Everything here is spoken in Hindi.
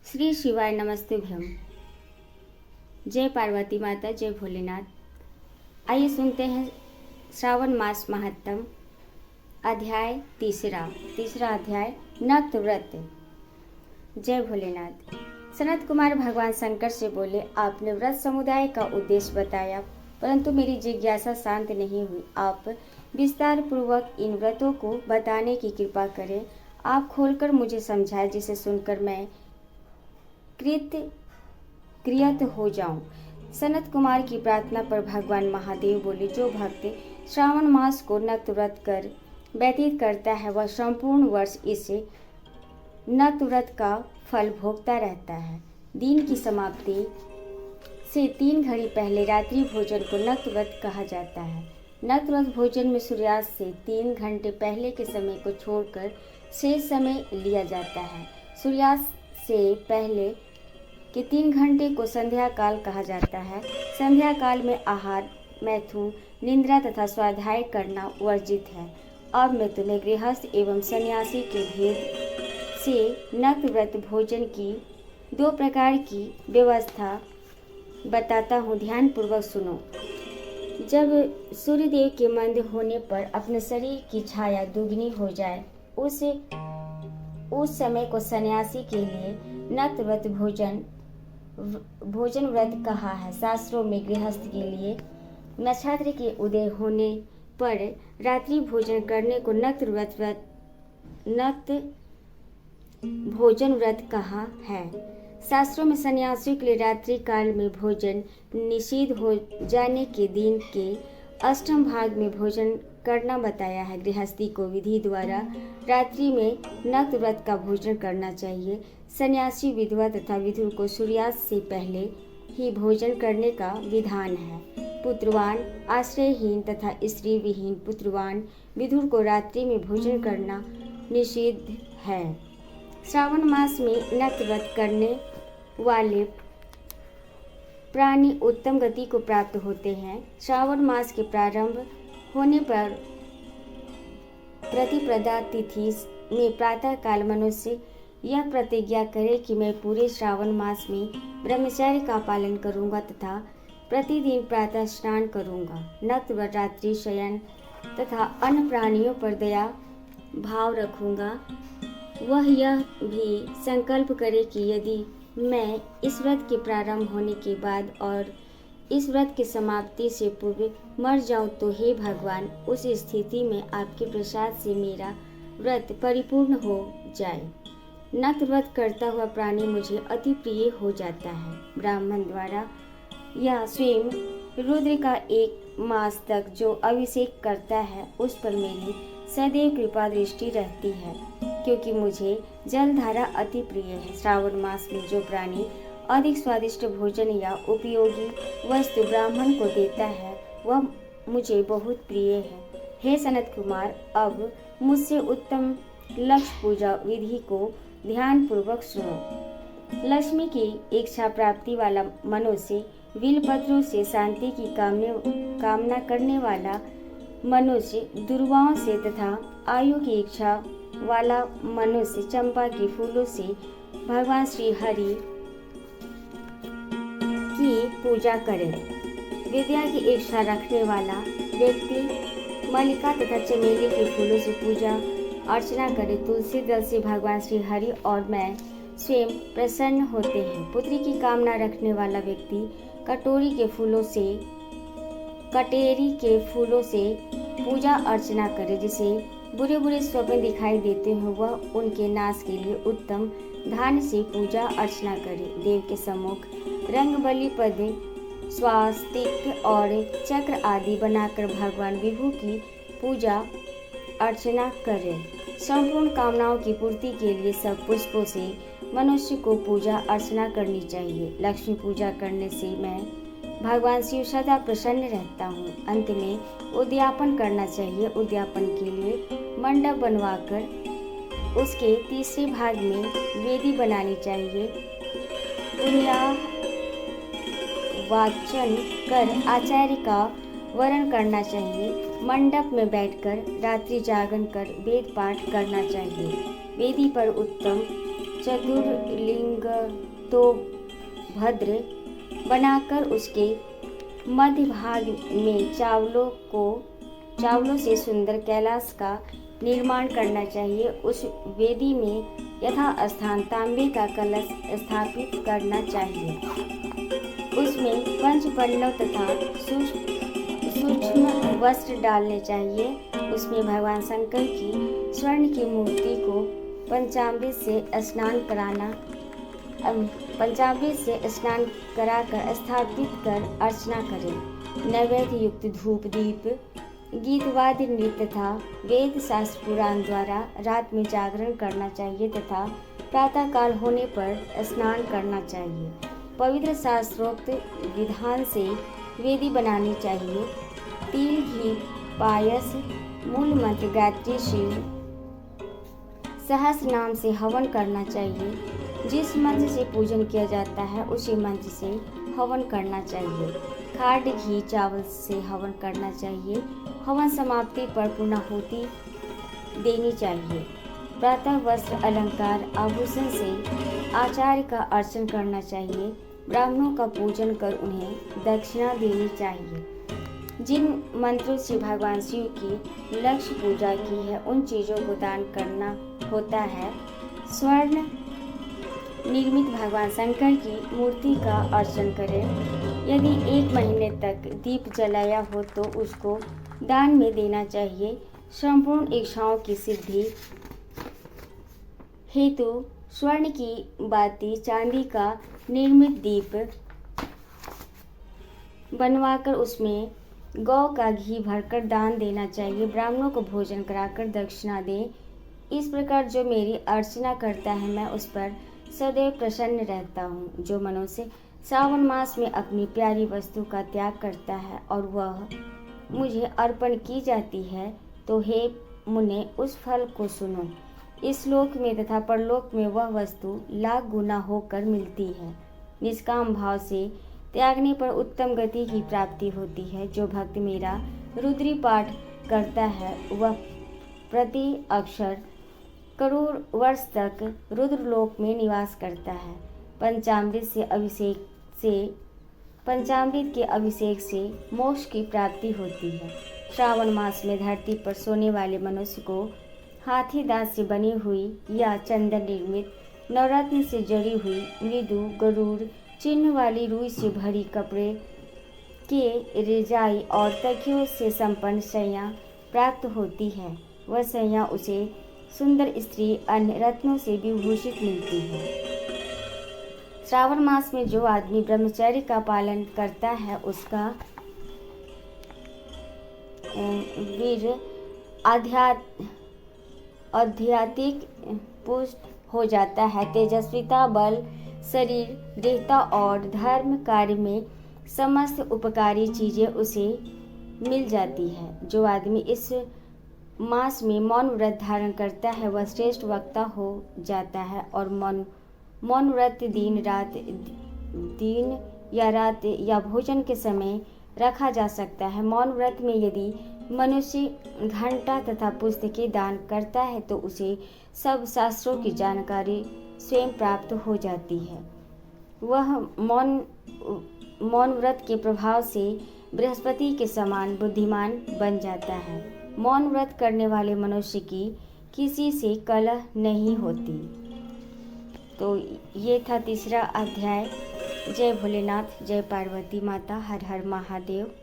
श्री शिवाय नमस्तुभ्यम। जय पार्वती माता, जय भोलेनाथ। आइए सुनते हैं श्रावण मास महात्म अध्याय तीसरा अध्याय नक्त व्रत। जय भोलेनाथ। सनत कुमार भगवान शंकर से बोले, आपने व्रत समुदाय का उद्देश्य बताया, परंतु मेरी जिज्ञासा शांत नहीं हुई। आप विस्तार पूर्वक इन व्रतों को बताने की कृपा करें। आप खोलकर मुझे समझाएं, जिसे सुनकर मैं कृत हो जाऊं। सनत कुमार की प्रार्थना पर भगवान महादेव बोले, जो भक्त श्रावण मास को नक्त व्रत कर व्यतीत करता है, वह संपूर्ण वर्ष इस नक्त व्रत का फल भोगता रहता है। दिन की समाप्ति से 3 घड़ी पहले रात्रि भोजन को नक्त व्रत कहा जाता है। नक्त व्रत भोजन में सूर्यास्त से 3 घंटे पहले के समय को छोड़कर शेष समय लिया जाता है। सूर्यास्त से पहले के 3 घंटे को संध्या काल कहा जाता है। संध्या काल में आहार, मैथुन, निद्रा तथा स्वाध्याय करना वर्जित है। अब मैं तुम्हें गृहस्थ एवं सन्यासी के भेद से नक्त व्रत भोजन की 2 प्रकार की व्यवस्था बताता हूँ, ध्यान पूर्वक सुनो। जब सूर्यदेव के मंद होने पर अपने शरीर की छाया दुगनी हो जाए, उस समय को सन्यासी के लिए नक्त व्रत भोजन व्रत कहा है। शास्त्रों में गृहस्थ के लिए नक्षत्र के उदय होने पर रात्रि भोजन करने को नक्त भोजन व्रत कहा है। शास्त्रों में सन्यासियों के लिए रात्रि काल में भोजन निषिद्ध हो जाने के दिन के अष्टम भाग में भोजन करना बताया है। गृहस्थी को विधि द्वारा रात्रि में नक्त व्रत का भोजन करना चाहिए। सन्यासी, विधवा तथा विधुर को सूर्यास्त से पहले ही भोजन करने का विधान है। पुत्रवान, आश्रयहीन तथा स्त्री विहीन पुत्रवान विधुर को रात्रि में भोजन करना निषिद्ध है। श्रावण मास में नक्त व्रत करने वाले प्राणी उत्तम गति को प्राप्त होते हैं। श्रावण मास के प्रारंभ होने पर प्रतिपदा तिथि में प्रातः काल मनुष्य यह प्रतिज्ञा करे कि मैं पूरे श्रावण मास में ब्रह्मचर्य का पालन करूंगा तथा प्रतिदिन प्रातः स्नान करूंगा। नक्त व्रत रात्रि शयन तथा अन्य प्राणियों पर दया भाव रखूंगा। वह यह भी संकल्प करे कि यदि मैं इस व्रत के प्रारंभ होने के बाद और इस व्रत की समाप्ति से पूर्व मर जाऊं तो हे भगवान, उस स्थिति में आपके प्रसाद से मेरा व्रत परिपूर्ण हो जाए। नक्त व्रत करता हुआ प्राणी मुझे अति प्रिय हो जाता है। ब्राह्मण द्वारा या स्वयं रुद्र का 1 मास तक जो अभिषेक करता है, उस पर मेरी सदैव कृपा दृष्टि रहती है, क्योंकि मुझे जलधारा अति प्रिय है। श्रावण मास में जो प्राणी अधिक स्वादिष्ट भोजन या उपयोगी वस्तु ब्राह्मण को देता है, वह मुझे बहुत प्रिय है। हे सनत कुमार, अब मुझसे उत्तम लक्ष्य पूजा विधि को ध्यान पूर्वक सुनो। लक्ष्मी की इच्छा प्राप्ति वाला मनुष्य, बिलपत्रों से शांति की कामना करने वाला मनुष्य, दुर्वाओं से तथा आयु की इच्छा वाला मनुष्य चंपा के फूलों से भगवान श्री हरि की पूजा करे। विद्या की इच्छा रखने वाला व्यक्ति मल्लिका तथा चमेली के फूलों से पूजा अर्चना करे। तुलसी दल से भगवान श्री हरि और मैं स्वयं प्रसन्न होते हैं। पुत्री की कामना रखने वाला व्यक्ति कटोरी के फूलों से पूजा अर्चना करे। जिसे बुरे बुरे स्वप्न दिखाई देते हैं, वह उनके नाश के लिए उत्तम धान से पूजा अर्चना करे। देव के सम्मुख रंगबली पद, स्वास्तिक और चक्र आदि बनाकर भगवान विभु की पूजा अर्चना करे। संपूर्ण कामनाओं की पूर्ति के लिए सब पुष्पों से मनुष्य को पूजा अर्चना करनी चाहिए। लक्ष्मी पूजा करने से मैं भगवान शिव सदा प्रसन्न रहता हूँ। अंत में उद्यापन करना चाहिए। उद्यापन के लिए मंडप बनवाकर उसके तीसरे भाग में वेदी बनानी चाहिए। वाचन कर आचार्य का वरण करना चाहिए। मंडप में बैठकर रात्रि जागरण कर वेद पाठ करना चाहिए। वेदी पर उत्तम चतुर्लिंग तो भद्र बनाकर उसके मध्य भाग में चावलों से सुंदर कैलाश का निर्माण करना चाहिए। उस वेदी में यथास्थान तांबे का कलश स्थापित करना चाहिए। उसमें पंचपल्लव तथा सूक्ष्म वस्त्र डालने चाहिए। उसमें भगवान शंकर की स्वर्ण की मूर्ति को पंचामृत से स्नान कराकर स्थापित कर अर्चना करें। नैवेद्य युक्त धूप दीप गीत वाद्य नृत्य तथा वेद शास्त्र पुराण द्वारा रात में जागरण करना चाहिए तथा प्रातःकाल होने पर स्नान करना चाहिए। पवित्र शास्त्रोक्त विधान से वेदी बनानी चाहिए। तिल घी पायस मूल मंत्र गायत्री शिव सहस्र नाम से हवन करना चाहिए। जिस मंत्र से पूजन किया जाता है उसी मंत्र से हवन करना चाहिए। खाड घी चावल से हवन करना चाहिए। हवन समाप्ति पर पुर्णाहुति देनी चाहिए। प्रातः वस्त्र अलंकार आभूषण से आचार्य का अर्चन करना चाहिए। ब्राह्मणों का पूजन कर उन्हें दक्षिणा देनी चाहिए। जिन मंत्रों से भगवान शिव की लक्ष्य पूजा की है उन चीज़ों को दान करना होता है। स्वर्ण निर्मित भगवान शंकर की मूर्ति का अर्चन करें। यदि 1 महीने तक दीप जलाया हो तो उसको दान में देना चाहिए। संपूर्ण इच्छाओं की सिद्धि हेतु स्वर्ण की बाती चांदी का निर्मित दीप बनवाकर उसमें गौ का घी भरकर दान देना चाहिए। ब्राह्मणों को भोजन कराकर दक्षिणा दें। इस प्रकार जो मेरी अर्चना करता है मैं उस पर सदैव प्रसन्न रहता हूँ। जो मनुष्य सावन मास में अपनी प्यारी वस्तु का त्याग करता है और वह मुझे अर्पण की जाती है तो हे मुने उस फल को सुनो। इस लोक में तथा परलोक में वह वस्तु लाख गुना होकर मिलती है। निष्काम भाव से त्यागने पर उत्तम गति की प्राप्ति होती है। जो भक्त मेरा रुद्री पाठ करता है वह प्रति अक्षर करोड़ वर्ष तक रुद्रलोक में निवास करता है। पंचामृत के अभिषेक से मोक्ष की प्राप्ति होती है। श्रावण मास में धरती पर सोने वाले मनुष्य को हाथी दांत से बनी हुई या चंदन निर्मित नवरत्न से जड़ी हुई मृदु गरुड़ चिन्ह वाली रुई से भरी कपड़े के रिजाई और तकियों से संपन्न सैया प्राप्त होती है। वह सैया उसे सुंदर स्त्री अन्य रत्नों से विभूषित मिलती है। श्रावण मास में जो आदमी ब्रह्मचर्य का पालन करता है उसका वीर आध्यात्मिक पुष्ट हो जाता है। तेजस्विता बल शरीर देहता और धर्म कार्य में समस्त उपकारी चीज़ें उसे मिल जाती है। जो आदमी इस मास में मौन व्रत धारण करता है वह श्रेष्ठ वक्ता हो जाता है और मौन व्रत दिन या रात या भोजन के समय रखा जा सकता है। मौन व्रत में यदि मनुष्य घंटा तथा पुस्तकें दान करता है तो उसे सब शास्त्रों की जानकारी स्वयं प्राप्त हो जाती है। वह मौन व्रत के प्रभाव से बृहस्पति के समान बुद्धिमान बन जाता है। मौन व्रत करने वाले मनुष्य की किसी से कलह नहीं होती। तो ये था तीसरा अध्याय। जय भोलेनाथ, जय पार्वती माता, हर हर महादेव।